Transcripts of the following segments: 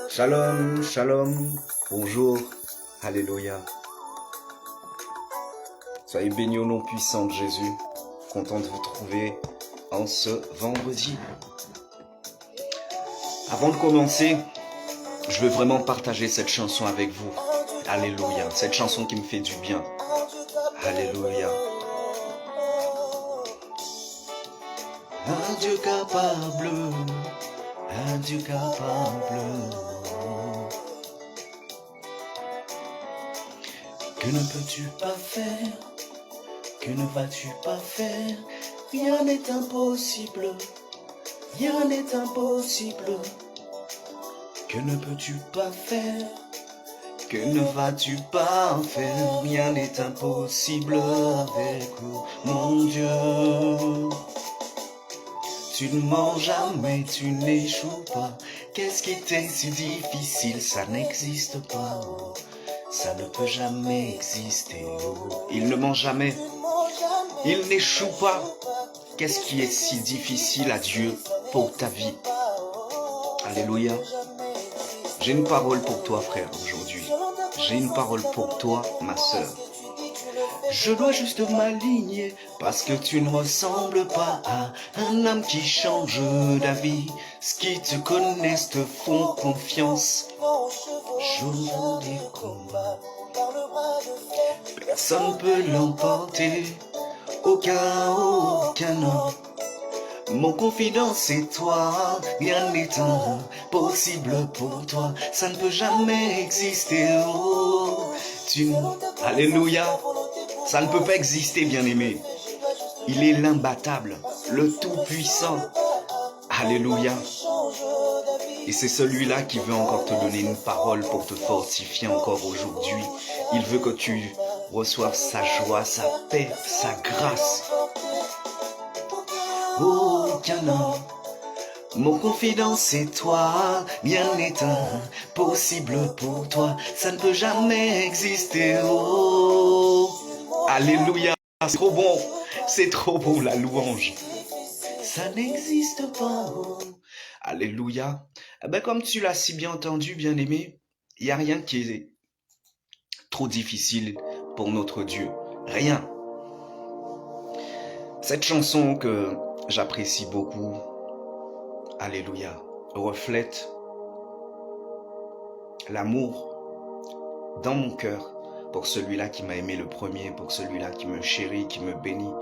Shalom, shalom, bonjour, alléluia. Soyez bénis au nom puissant de Jésus. Content de vous trouver en ce vendredi. Avant de commencer, je veux vraiment partager cette chanson avec vous. Alléluia, cette chanson qui me fait du bien. Alléluia. Un Dieu capable, un Dieu capable. Que ne peux-tu pas faire? Que ne vas-tu pas faire? Rien n'est impossible, rien n'est impossible. Que ne peux-tu pas faire? Que ne vas-tu pas faire? Rien n'est impossible avec mon Dieu. Tu ne mens jamais, tu n'échoues pas. Qu'est-ce qui t'est si difficile? Ça n'existe pas. Ça ne peut jamais exister. Il ne ment jamais. Il n'échoue pas. Qu'est-ce qui est si difficile à Dieu pour ta vie? Alléluia. J'ai une parole pour toi, frère, aujourd'hui. J'ai une parole pour toi, ma sœur. Je dois juste m'aligner parce que tu ne ressembles pas à un homme qui change d'avis. Ce qui te connaissent te font confiance. Jour des combats, personne ne peut l'emporter. Aucun homme. Mon confident c'est toi, rien n'est impossible pour toi, ça ne peut jamais exister. Oh, Alléluia, ça ne peut pas exister, bien-aimé. Il est l'imbattable, le tout-puissant. Alléluia. Et c'est celui-là qui veut encore te donner une parole pour te fortifier encore aujourd'hui. Il veut que tu reçoives sa joie, sa paix, sa grâce. Aucun homme, mon confident c'est toi, rien n'est impossible pour toi, ça ne peut jamais exister. Oh, alléluia, c'est trop bon la louange. Ça n'existe pas. Oh. Alléluia. Eh ben, comme tu l'as si bien entendu, bien-aimé, il n'y a rien qui est trop difficile pour notre Dieu. Rien. Cette chanson que j'apprécie beaucoup, alléluia, reflète l'amour dans mon cœur pour celui-là qui m'a aimé le premier, pour celui-là qui me chérit, qui me bénit,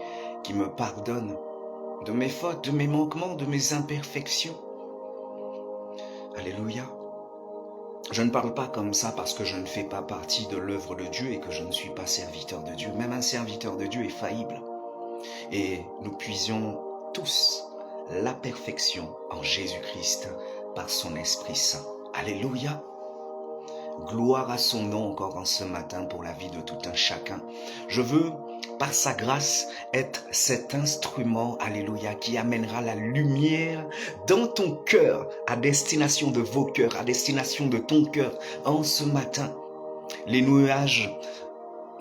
qui me pardonne de mes fautes, de mes manquements, de mes imperfections. Alléluia. Je ne parle pas comme ça parce que je ne fais pas partie de l'œuvre de Dieu et que je ne suis pas serviteur de Dieu. Même un serviteur de Dieu est faillible. Et nous puisions tous la perfection en Jésus-Christ par son Esprit Saint. Alléluia. Gloire à son nom encore en ce matin pour la vie de tout un chacun. Je veux, par sa grâce, être cet instrument, alléluia, qui amènera la lumière dans ton cœur, à destination de vos cœurs, à destination de ton cœur en ce matin. Les nuages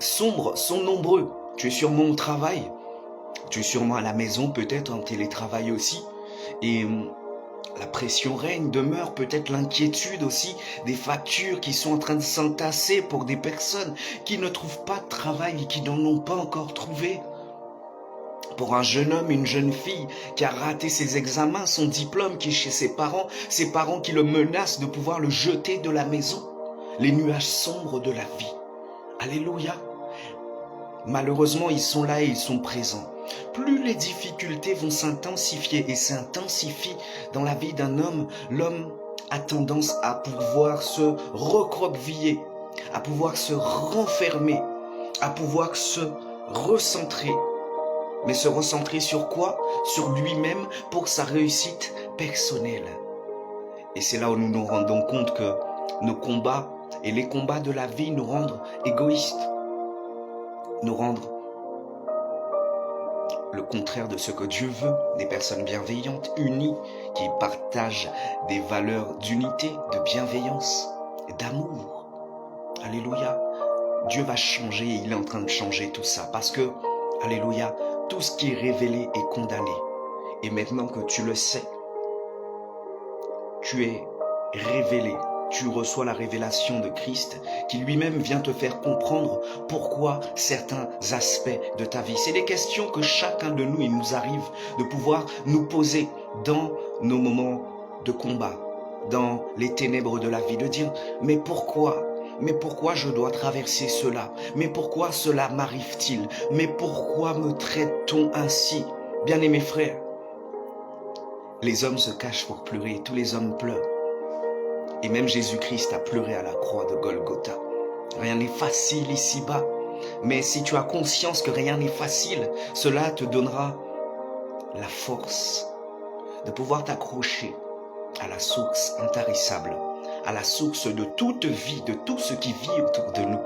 sombres sont nombreux. Tu es sûrement au travail. Tu es sûrement à la maison, peut-être en télétravail aussi. Et la pression règne, demeure peut-être l'inquiétude aussi, des factures qui sont en train de s'entasser pour des personnes qui ne trouvent pas de travail et qui n'en ont pas encore trouvé. Pour un jeune homme, une jeune fille qui a raté ses examens, son diplôme qui est chez ses parents qui le menacent de pouvoir le jeter de la maison. Les nuages sombres de la vie. Alléluia. Malheureusement, ils sont là et ils sont présents. Plus les difficultés vont s'intensifier et s'intensifient dans la vie d'un homme, l'homme a tendance à pouvoir se recroqueviller, à pouvoir se renfermer, à pouvoir se recentrer. Mais se recentrer sur quoi? Sur lui-même pour sa réussite personnelle. Et c'est là où nous nous rendons compte que nos combats et les combats de la vie nous rendent égoïstes, nous rendent le contraire de ce que Dieu veut, des personnes bienveillantes, unies, qui partagent des valeurs d'unité, de bienveillance, d'amour. Alléluia. Dieu va changer et il est en train de changer tout ça parce que, alléluia, tout ce qui est révélé est condamné. Et maintenant que tu le sais, tu es révélé. Tu reçois la révélation de Christ qui lui-même vient te faire comprendre pourquoi certains aspects de ta vie. C'est des questions que chacun de nous, il nous arrive de pouvoir nous poser dans nos moments de combat, dans les ténèbres de la vie, de dire mais pourquoi je dois traverser cela? Mais pourquoi cela m'arrive-t-il? Mais pourquoi me traite-t-on ainsi? Bien-aimés frères, les hommes se cachent pour pleurer, tous les hommes pleurent. Et même Jésus-Christ a pleuré à la croix de Golgotha. Rien n'est facile ici-bas. Mais si tu as conscience que rien n'est facile, cela te donnera la force de pouvoir t'accrocher à la source intarissable, à la source de toute vie, de tout ce qui vit autour de nous.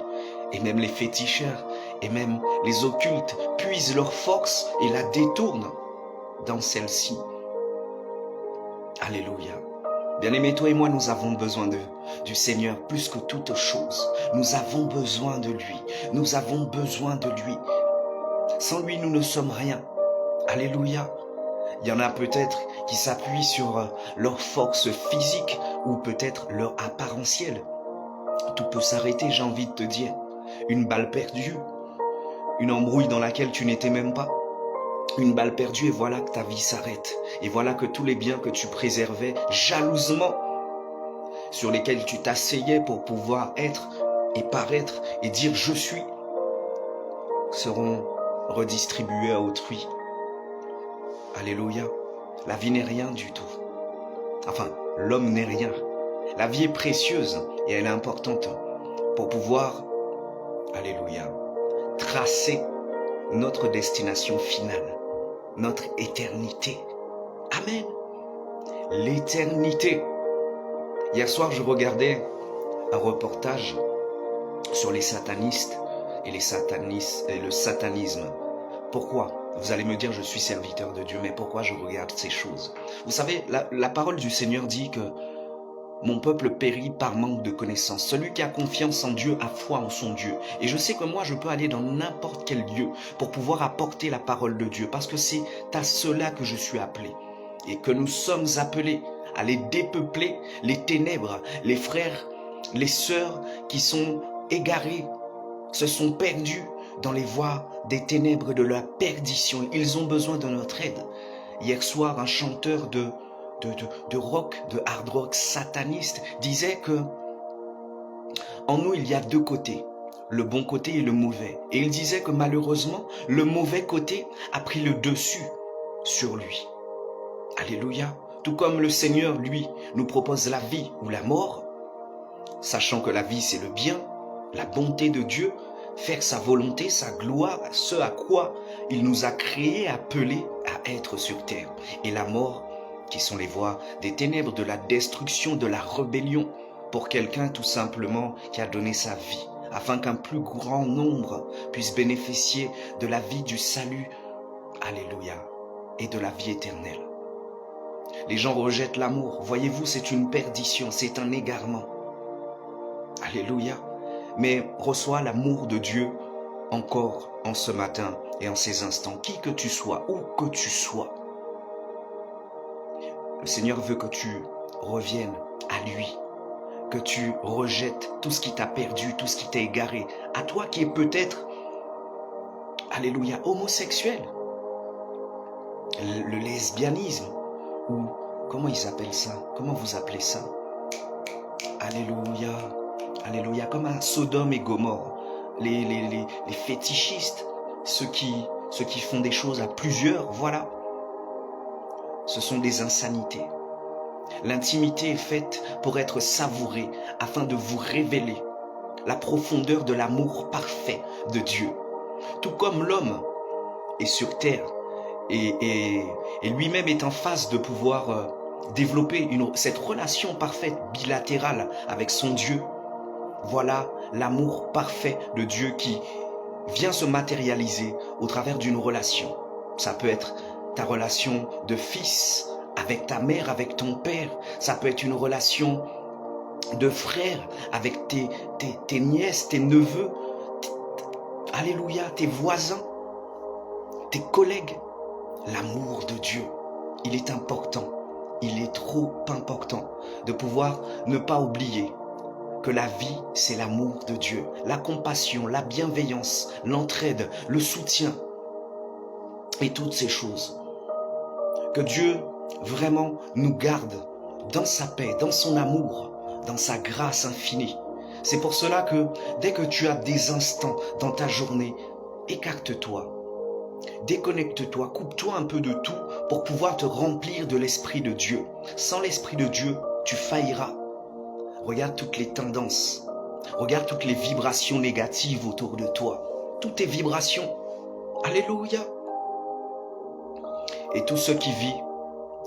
Et même les féticheurs, et même les occultes puisent leur force et la détournent dans celle-ci. Alléluia. Bien-aimés, toi et moi, nous avons besoin du Seigneur plus que toute chose. Nous avons besoin de lui. Nous avons besoin de lui. Sans lui, nous ne sommes rien. Alléluia. Il y en a peut-être qui s'appuient sur leur force physique ou peut-être leur apparentiel. Tout peut s'arrêter, j'ai envie de te dire. Une balle perdue, une embrouille dans laquelle tu n'étais même pas. Une balle perdue et voilà que ta vie s'arrête. Et voilà que tous les biens que tu préservais jalousement, sur lesquels tu t'asseyais pour pouvoir être et paraître et dire je suis, seront redistribués à autrui. Alléluia. La vie n'est rien du tout. Enfin, l'homme n'est rien. La vie est précieuse et elle est importante pour pouvoir, alléluia, tracer notre destination finale, notre éternité. Amen. L'éternité. Hier soir, je regardais un reportage sur les satanistes et le satanisme. Pourquoi? Vous allez me dire, je suis serviteur de Dieu, mais pourquoi je regarde ces choses? Vous savez, la parole du Seigneur dit que mon peuple périt par manque de connaissance. Celui qui a confiance en Dieu a foi en son Dieu. Et je sais que moi, je peux aller dans n'importe quel lieu pour pouvoir apporter la parole de Dieu. Parce que c'est à cela que je suis appelé. Et que nous sommes appelés à aller dépeupler les ténèbres. Les frères, les sœurs qui sont égarés, se sont perdus dans les voies des ténèbres de la perdition. Ils ont besoin de notre aide. Hier soir, un chanteur de rock, de hard rock sataniste, disait que en nous, il y a deux côtés, le bon côté et le mauvais. Et il disait que malheureusement, le mauvais côté a pris le dessus sur lui. Alléluia. Tout comme le Seigneur, lui, nous propose la vie ou la mort, sachant que la vie, c'est le bien, la bonté de Dieu, faire sa volonté, sa gloire, ce à quoi il nous a créés, appelés à être sur terre. Et la mort, qui sont les voies des ténèbres, de la destruction, de la rébellion, pour quelqu'un tout simplement qui a donné sa vie, afin qu'un plus grand nombre puisse bénéficier de la vie du salut, alléluia, et de la vie éternelle. Les gens rejettent l'amour, voyez-vous, c'est une perdition, c'est un égarement. Alléluia. Mais reçois l'amour de Dieu encore en ce matin et en ces instants, qui que tu sois, où que tu sois. Le Seigneur veut que tu reviennes à lui, que tu rejettes tout ce qui t'a perdu, tout ce qui t'a égaré. À toi qui es peut-être, alléluia, homosexuel, le lesbianisme, ou comment ils appellent ça? Comment vous appelez ça? Alléluia, alléluia, comme à Sodome et Gomorrhe, les fétichistes, ceux qui font des choses à plusieurs, voilà. Ce sont des insanités. L'intimité est faite pour être savourée afin de vous révéler la profondeur de l'amour parfait de Dieu. Tout comme l'homme est sur terre et lui-même est en phase de pouvoir développer cette relation parfaite bilatérale avec son Dieu. Voilà l'amour parfait de Dieu qui vient se matérialiser au travers d'une relation. Ça peut être ta relation de fils avec ta mère, avec ton père. Ça peut être une relation de frère avec tes nièces, tes neveux, alléluia, tes voisins, tes collègues. L'amour de Dieu, il est important il est trop important de pouvoir ne pas oublier que la vie, c'est l'amour de Dieu, la compassion, la bienveillance, l'entraide, le soutien et toutes ces choses. Que Dieu vraiment nous garde dans sa paix, dans son amour, dans sa grâce infinie. C'est pour cela que dès que tu as des instants dans ta journée, écarte-toi, déconnecte-toi, coupe-toi un peu de tout pour pouvoir te remplir de l'Esprit de Dieu. Sans l'Esprit de Dieu, tu failliras. Regarde toutes les tendances, regarde toutes les vibrations négatives autour de toi, toutes tes vibrations. Alléluia. Et tous ceux qui vivent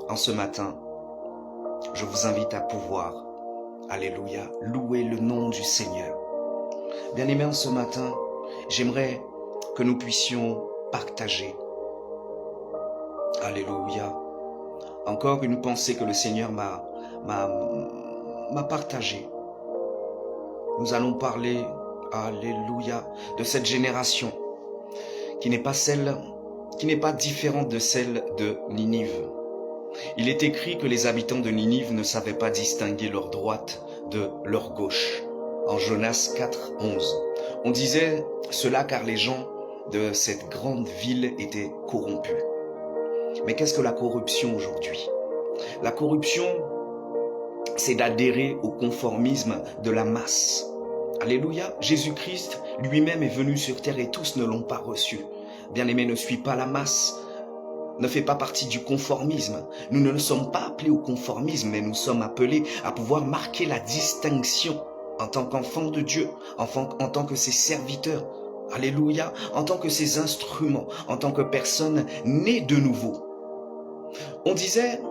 en ce matin, je vous invite à pouvoir, alléluia, louer le nom du Seigneur. Bien-aimés, en ce matin, j'aimerais que nous puissions partager, alléluia, encore une pensée que le Seigneur m'a partagée. Nous allons parler, alléluia, de cette génération qui n'est pas différente de celle de Ninive. Il est écrit que les habitants de Ninive ne savaient pas distinguer leur droite de leur gauche. En Jonas 4, 11. On disait cela car les gens de cette grande ville étaient corrompus. Mais qu'est-ce que la corruption aujourd'hui? La corruption, c'est d'adhérer au conformisme de la masse. Alléluia, Jésus-Christ lui-même est venu sur terre et tous ne l'ont pas reçu. Bien-aimé, ne suis pas la masse, ne fais pas partie du conformisme. Nous ne sommes pas appelés au conformisme, mais nous sommes appelés à pouvoir marquer la distinction en tant qu'enfants de Dieu, en tant que ses serviteurs. Alléluia, en tant que ses instruments, en tant que personnes nées de nouveau. On disait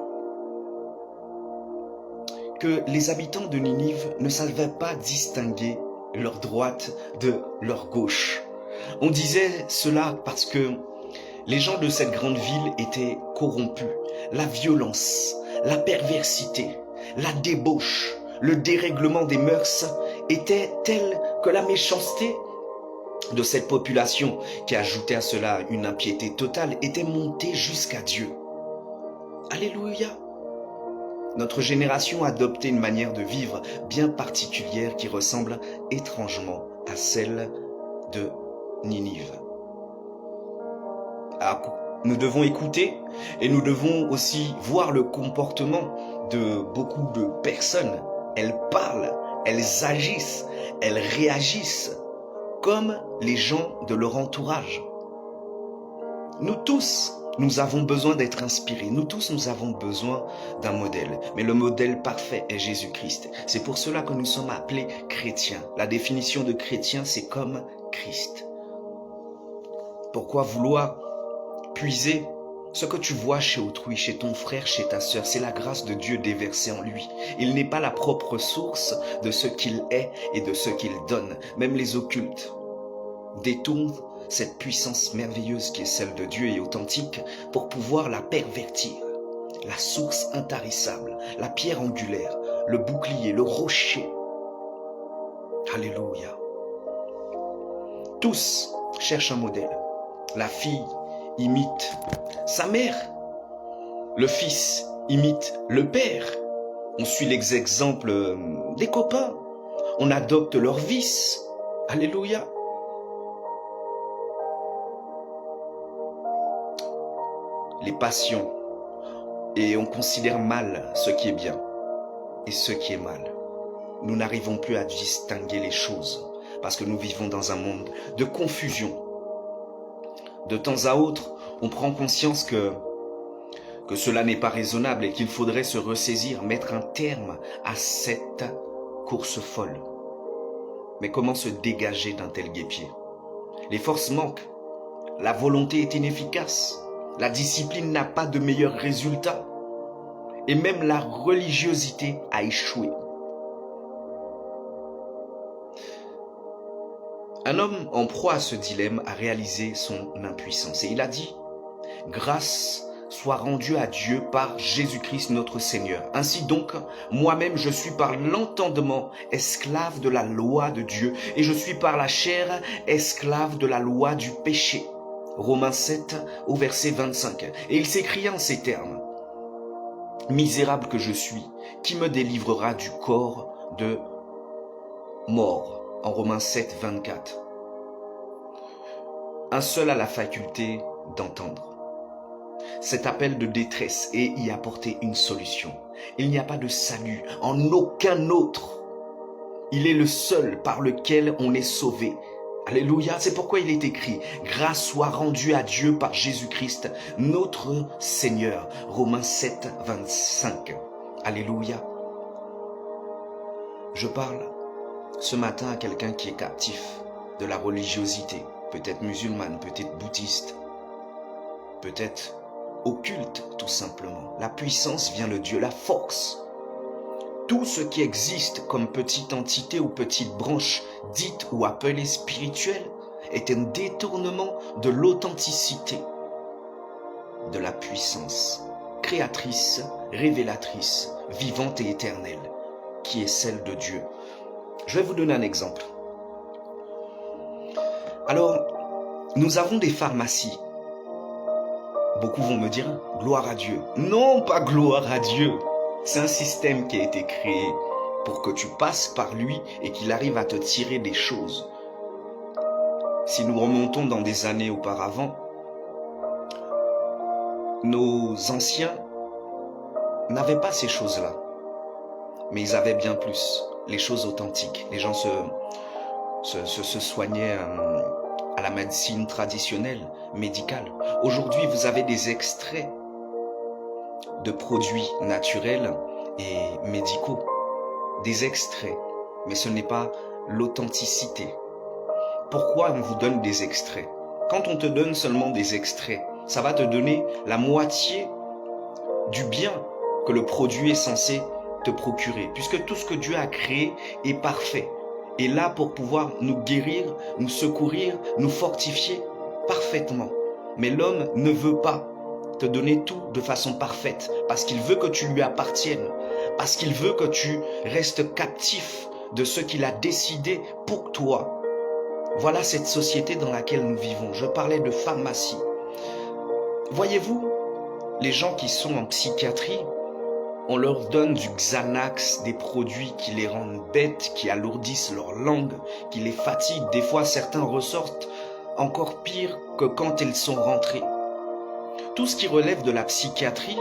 que les habitants de Ninive ne savaient pas distinguer leur droite de leur gauche. On disait cela parce que les gens de cette grande ville étaient corrompus. La violence, la perversité, la débauche, le dérèglement des mœurs étaient tels que la méchanceté de cette population, qui ajoutait à cela une impiété totale, était montée jusqu'à Dieu. Alléluia. Notre génération a adopté une manière de vivre bien particulière qui ressemble étrangement à celle de Ninive. Nous devons écouter et nous devons aussi voir le comportement de beaucoup de personnes. Elles parlent, elles agissent, elles réagissent comme les gens de leur entourage. Nous tous, nous avons besoin d'être inspirés. Nous tous, nous avons besoin d'un modèle. Mais le modèle parfait est Jésus-Christ. C'est pour cela que nous sommes appelés chrétiens. La définition de chrétien, c'est comme Christ. Pourquoi vouloir puiser ce que tu vois chez autrui, chez ton frère, chez ta sœur? C'est la grâce de Dieu déversée en lui. Il n'est pas la propre source de ce qu'il est et de ce qu'il donne. Même les occultes détournent cette puissance merveilleuse qui est celle de Dieu et authentique pour pouvoir la pervertir. La source intarissable, la pierre angulaire, le bouclier, le rocher. Alléluia. Tous cherchent un modèle. La fille imite sa mère. Le fils imite le père. On suit les exemples des copains. On adopte leurs vices. Alléluia. Les passions. Et on considère mal ce qui est bien et ce qui est mal. Nous n'arrivons plus à distinguer les choses parce que nous vivons dans un monde de confusion. De temps à autre, on prend conscience que cela n'est pas raisonnable et qu'il faudrait se ressaisir, mettre un terme à cette course folle. Mais comment se dégager d'un tel guêpier? Les forces manquent, la volonté est inefficace, la discipline n'a pas de meilleurs résultats et même la religiosité a échoué. Un homme en proie à ce dilemme a réalisé son impuissance et il a dit « Grâce soit rendue à Dieu par Jésus-Christ notre Seigneur. Ainsi donc, moi-même je suis par l'entendement esclave de la loi de Dieu et je suis par la chair esclave de la loi du péché. » Romains 7 au verset 25. Et il s'écria en ces termes Misérable que je suis, qui me délivrera du corps de mort? En Romains 7, 24. Un seul a la faculté d'entendre cet appel de détresse et y apporter une solution. Il n'y a pas de salut en aucun autre. Il est le seul par lequel on est sauvé. Alléluia, c'est pourquoi il est écrit « Grâce soit rendue à Dieu par Jésus-Christ, notre Seigneur ». Romains 7, 25. Alléluia. Je parle ce matin à quelqu'un qui est captif de la religiosité, peut-être musulmane, peut-être bouddhiste, peut-être occulte tout simplement. La puissance vient de Dieu, la force. Tout ce qui existe comme petite entité ou petite branche dite ou appelée spirituelle est un détournement de l'authenticité, de la puissance créatrice, révélatrice, vivante et éternelle, qui est celle de Dieu. Je vais vous donner un exemple. Alors, nous avons des pharmacies. Beaucoup vont me dire, gloire à Dieu. Non, pas gloire à Dieu. C'est un système qui a été créé pour que tu passes par lui et qu'il arrive à te tirer des choses. Si nous remontons dans des années auparavant, nos anciens n'avaient pas ces choses-là. Mais ils avaient bien plus, les choses authentiques. Les gens se soignaient à la médecine traditionnelle, médicale. Aujourd'hui, vous avez des extraits de produits naturels et médicaux. Des extraits, mais ce n'est pas l'authenticité. Pourquoi on vous donne des extraits? Quand on te donne seulement des extraits, ça va te donner la moitié du bien que le produit est censé te procurer, puisque tout ce que Dieu a créé est parfait, est là pour pouvoir nous guérir, nous secourir, nous fortifier parfaitement. Mais l'homme ne veut pas te donner tout de façon parfaite, parce qu'il veut que tu lui appartiennes, parce qu'il veut que tu restes captif de ce qu'il a décidé pour toi. Voilà cette société dans laquelle nous vivons. Je parlais de pharmacie. Voyez-vous, les gens qui sont en psychiatrie, on leur donne du Xanax, des produits qui les rendent bêtes, qui alourdissent leur langue, qui les fatiguent. Des fois, certains ressortent encore pire que quand ils sont rentrés. Tout ce qui relève de la psychiatrie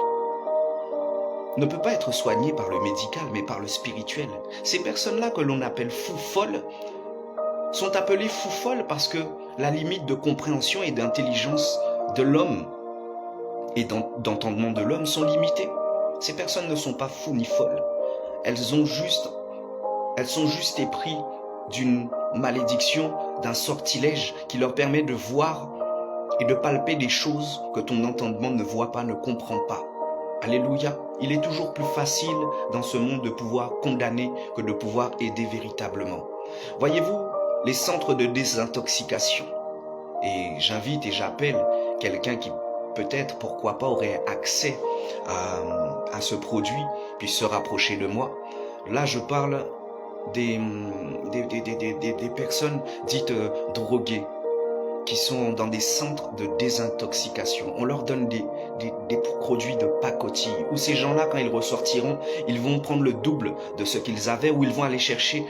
ne peut pas être soigné par le médical, mais par le spirituel. Ces personnes-là que l'on appelle fous folles sont appelées fous folles parce que la limite de compréhension et d'intelligence de l'homme et d'entendement de l'homme sont limitées. Ces personnes ne sont pas fous ni folles. Elles sont juste épris d'une malédiction, d'un sortilège qui leur permet de voir et de palper des choses que ton entendement ne voit pas, ne comprend pas. Alléluia. Il est toujours plus facile dans ce monde de pouvoir condamner que de pouvoir aider véritablement. Voyez-vous, les centres de désintoxication, et j'invite et j'appelle quelqu'un qui peut-être, pourquoi pas, aurait accès à ce produit, puisse se rapprocher de moi. Là, je parle des personnes dites droguées, qui sont dans des centres de désintoxication. On leur donne des produits de pacotille, où ces gens-là, quand ils ressortiront, ils vont prendre le double de ce qu'ils avaient, ou ils vont aller chercher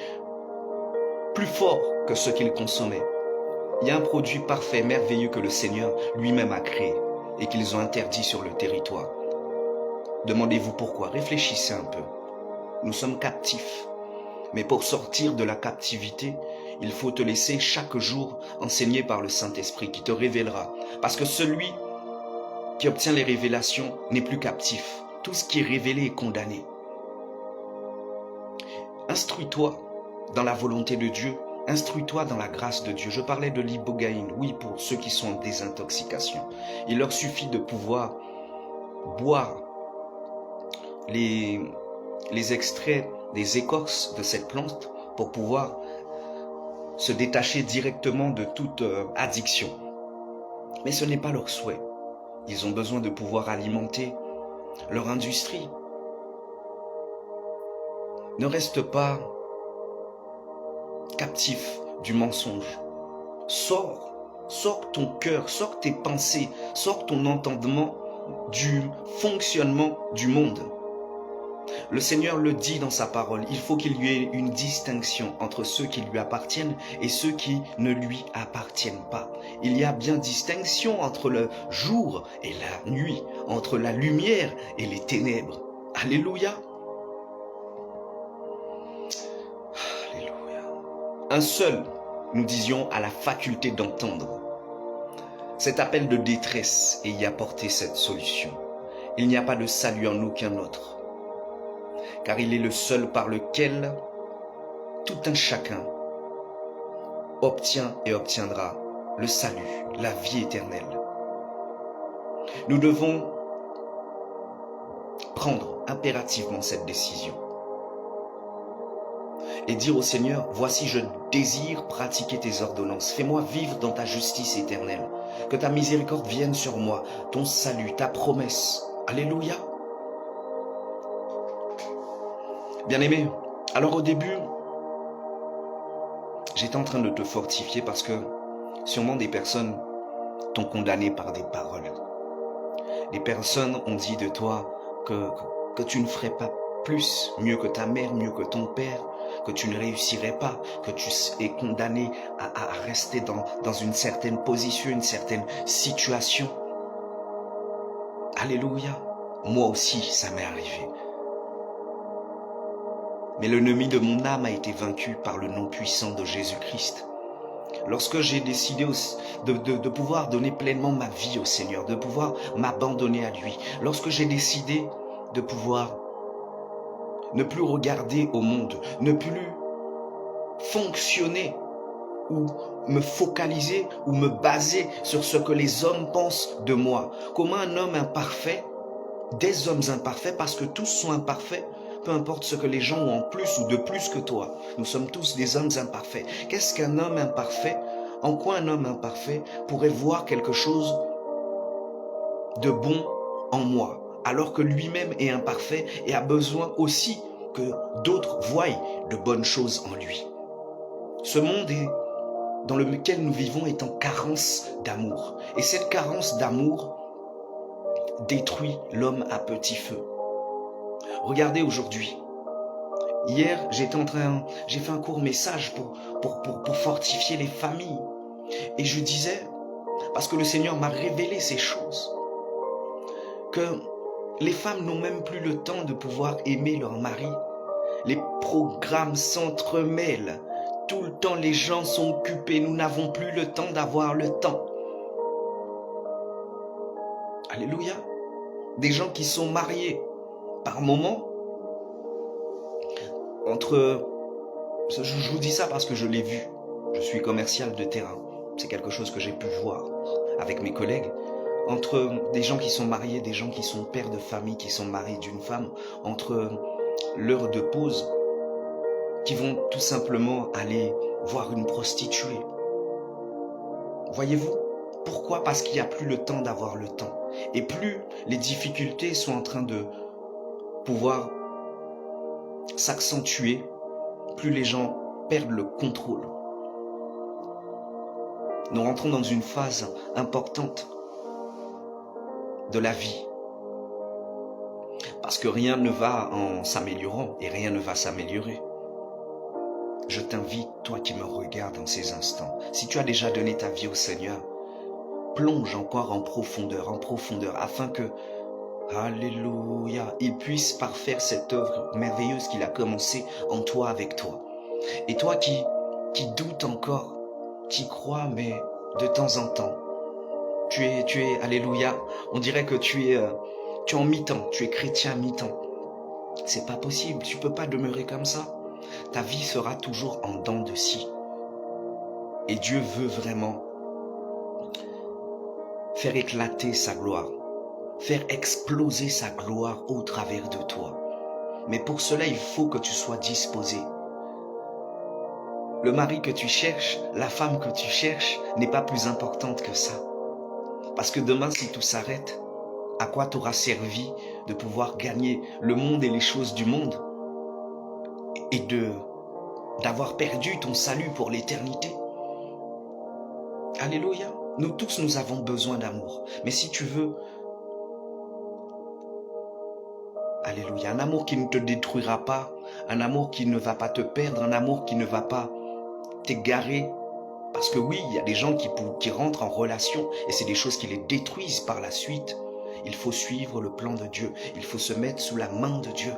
plus fort que ce qu'ils consommaient. Il y a un produit parfait, merveilleux que le Seigneur lui-même a créé et qu'ils ont interdit sur le territoire. Demandez-vous pourquoi, réfléchissez un peu. Nous sommes captifs, mais pour sortir de la captivité, il faut te laisser chaque jour enseigner par le Saint-Esprit qui te révélera. Parce que celui qui obtient les révélations n'est plus captif. Tout ce qui est révélé est condamné. Instruis-toi dans la volonté de Dieu. Instruis-toi dans la grâce de Dieu. Je parlais de l'ibogaïne, oui, pour ceux qui sont en désintoxication. Il leur suffit de pouvoir boire les extraits des écorces de cette plante pour pouvoir se détacher directement de toute addiction. Mais ce n'est pas leur souhait. Ils ont besoin de pouvoir alimenter leur industrie. Ne reste pas captif du mensonge. Sors ton cœur, sors tes pensées, sors ton entendement du fonctionnement du monde. Le Seigneur le dit dans sa parole, il faut qu'il y ait une distinction entre ceux qui lui appartiennent et ceux qui ne lui appartiennent pas. Il y a bien distinction entre le jour et la nuit, entre la lumière et les ténèbres. Alléluia. Alléluia. Un seul, nous disions, a la faculté d'entendre cet appel de détresse et y apporter cette solution. Il n'y a pas de salut en aucun autre, car il est le seul par lequel tout un chacun obtient et obtiendra le salut, la vie éternelle. Nous devons prendre impérativement cette décision et dire au Seigneur, voici je désire pratiquer tes ordonnances, fais-moi vivre dans ta justice éternelle, que ta miséricorde vienne sur moi, ton salut, ta promesse. Alléluia. Bien-aimé, alors au début, j'étais en train de te fortifier parce que sûrement des personnes t'ont condamné par des paroles. Des personnes ont dit de toi que tu ne ferais pas plus, mieux que ta mère, mieux que ton père, que tu ne réussirais pas, que tu es condamné à rester dans une certaine position, une certaine situation. Alléluia. Moi aussi, ça m'est arrivé. Mais l'ennemi de mon âme a été vaincu par le nom puissant de Jésus-Christ. Lorsque j'ai décidé de pouvoir donner pleinement ma vie au Seigneur, de pouvoir m'abandonner à lui, lorsque j'ai décidé de pouvoir ne plus regarder au monde, ne plus fonctionner ou me focaliser ou me baser sur ce que les hommes pensent de moi. Comment un homme imparfait, des hommes imparfaits, parce que tous sont imparfaits, peu importe ce que les gens ont en plus ou de plus que toi, nous sommes tous des hommes imparfaits. Qu'est-ce qu'un homme imparfait? En quoi un homme imparfait pourrait voir quelque chose de bon en moi, alors que lui-même est imparfait et a besoin aussi que d'autres voient de bonnes choses en lui? Ce monde dans lequel nous vivons est en carence d'amour. Et cette carence d'amour détruit l'homme à petit feu. Regardez aujourd'hui. Hier, j'ai fait un court message pour fortifier les familles. Et je disais, parce que le Seigneur m'a révélé ces choses, que les femmes n'ont même plus le temps de pouvoir aimer leur mari. Les programmes s'entremêlent. Tout le temps, les gens sont occupés. Nous n'avons plus le temps d'avoir le temps. Alléluia. Des gens qui sont mariés par moment, je vous dis ça parce que je l'ai vu. Je suis commercial de terrain. C'est quelque chose que j'ai pu voir avec mes collègues. Entre des gens qui sont mariés, des gens qui sont pères de famille, qui sont mariés d'une femme, entre l'heure de pause, qui vont tout simplement aller voir une prostituée. Voyez-vous? Pourquoi? Parce qu'il n'y a plus le temps d'avoir le temps. Et plus les difficultés sont en train de pouvoir s'accentuer, plus les gens perdent le contrôle. Nous rentrons dans une phase importante de la vie. Parce que rien ne va en s'améliorant et rien ne va s'améliorer. Je t'invite, toi qui me regardes en ces instants, si tu as déjà donné ta vie au Seigneur, plonge encore en profondeur, afin que, alléluia, il puisse parfaire cette œuvre merveilleuse qu'il a commencée en toi, avec toi. Et toi qui doutes encore, qui crois, mais de temps en temps, tu es, alléluia, on dirait que tu es en mi-temps, tu es chrétien à mi-temps. C'est pas possible, tu peux pas demeurer comme ça. Ta vie sera toujours en dents de scie. Et Dieu veut vraiment faire éclater sa gloire, faire exploser sa gloire au travers de toi. Mais pour cela, il faut que tu sois disposé. Le mari que tu cherches, la femme que tu cherches n'est pas plus importante que ça. Parce que demain, si tout s'arrête, à quoi t'aura servi de pouvoir gagner le monde et les choses du monde et d'avoir perdu ton salut pour l'éternité? Alléluia. Nous tous, nous avons besoin d'amour. Mais si tu veux Alléluia. Un amour qui ne te détruira pas, un amour qui ne va pas te perdre, un amour qui ne va pas t'égarer. Parce que oui, il y a des gens qui rentrent en relation et c'est des choses qui les détruisent par la suite. Il faut suivre le plan de Dieu. Il faut se mettre sous la main de Dieu.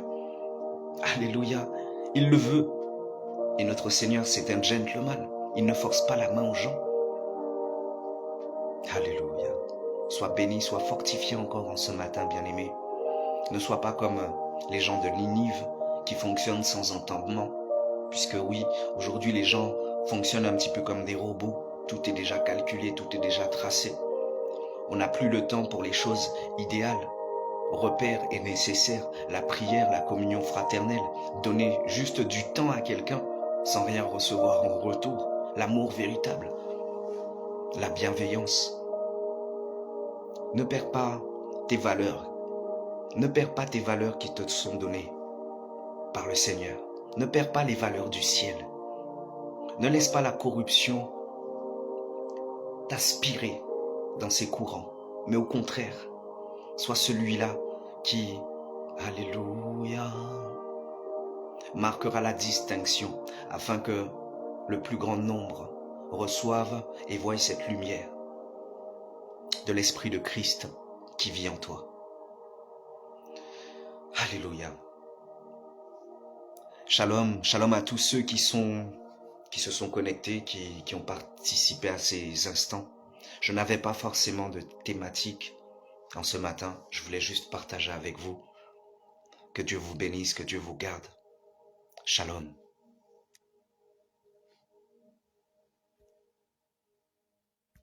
Alléluia. Il le veut. Et notre Seigneur, c'est un gentleman. Il ne force pas la main aux gens. Alléluia. Sois béni, sois fortifié encore en ce matin, bien-aimé. Ne sois pas comme les gens de Ninive qui fonctionnent sans entendement. Puisque oui, aujourd'hui les gens fonctionnent un petit peu comme des robots. Tout est déjà calculé, tout est déjà tracé. On n'a plus le temps pour les choses idéales. Repère est nécessaire. La prière, la communion fraternelle. Donner juste du temps à quelqu'un sans rien recevoir en retour. L'amour véritable. La bienveillance. Ne perds pas tes valeurs. Ne perds pas tes valeurs qui te sont données par le Seigneur. Ne perds pas les valeurs du ciel. Ne laisse pas la corruption t'aspirer dans ces courants. Mais au contraire, sois celui-là qui, alléluia, marquera la distinction afin que le plus grand nombre reçoive et voie cette lumière de l'Esprit de Christ qui vit en toi. Alléluia. Shalom, shalom à tous ceux qui se sont connectés, qui ont participé à ces instants. Je n'avais pas forcément de thématique en ce matin. Je voulais juste partager avec vous. Que Dieu vous bénisse, que Dieu vous garde. Shalom.